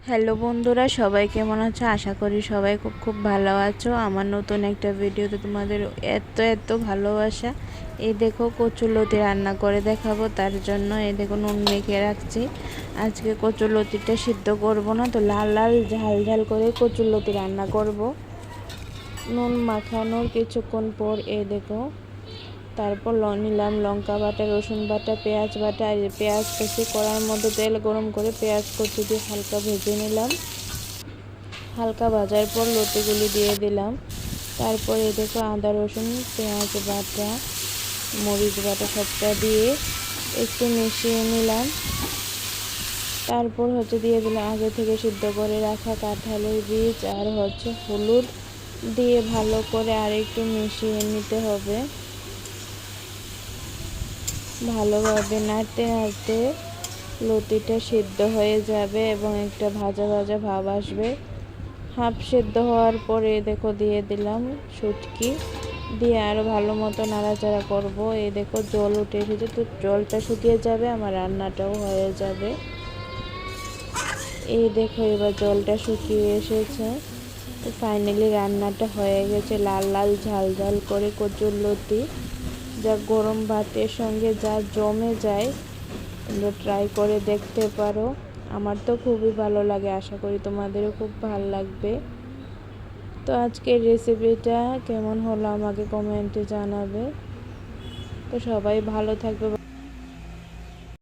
Hello বন্ধুরা, সবাই কেমন আছো? আশা করি সবাই খুব খুব ভালো আছো। আমার নতুন একটা ভিডিওতে তোমাদের এত এত ভালোবাসা। এই দেখো কচুরলতি রান্না করে দেখাবো, তার জন্য এই দেখো নুন মেখে রাখছি। আজকে কচুরলতিটা সিদ্ধ করব না, তো লাল লাল ঝাল ঝাল করে কচুরলতি রান্না করব। নুন মাখানোর কিছুক্ষণ পর এই দেখো তারপর নিলাম লঙ্কা বাটা, রসুন বাটা, পেঁয়াজ বাটা। আর পেঁয়াজ কুচি কড়াইয়ের মধ্যে তেল গরম করে পেঁয়াজ কুচি দিয়ে হালকা ভেজে নিলাম। হালকা ভাজার পর লতিগুলি দিয়ে দিলাম। তারপরে দেখো আদা রসুন পেঁয়াজ বাটা, মরিচ বাটা সবটা দিয়ে একটু মিশিয়ে নিলাম। তারপর দিয়ে দিলাম আগে থেকে সিদ্ধ করে রাখা কাঁঠালের বীজ আর হলুদ দিয়ে ভালো করে আর একটু মিশিয়ে নিতে হবে। ভালোভাবে নাড়তে নাড়তে লতিটা সিদ্ধ হয়ে যাবে এবং একটা ভাজা ভাজা ভাব আসবে। হাফ সিদ্ধ হওয়ার পরে দেখো দিয়ে দিলাম শুটকি দিয়ে আরও ভালো মতো নাড়াচাড়া করব। এই দেখো জল উঠে এসেছে, তো জলটা শুকিয়ে যাবে, আমার রান্নাটাও হয়ে যাবে। এই দেখো এবার জলটা শুকিয়ে এসেছে, তো ফাইনালি রান্নাটা হয়ে গেছে। লাল লাল ঝাল ঝাল করে কচুরলতি, যা গরম ভাতের সঙ্গে যা জমে যায়। তোমরা ট্রাই করে দেখতে পারো। আমার তো খুবই ভালো লাগে, আশা করি তোমাদেরও খুব ভালো লাগবে। তো আজকের রেসিপিটা কেমন হলো আমাকে কমেন্টে জানাবে। তো সবাই ভালো থাকবে।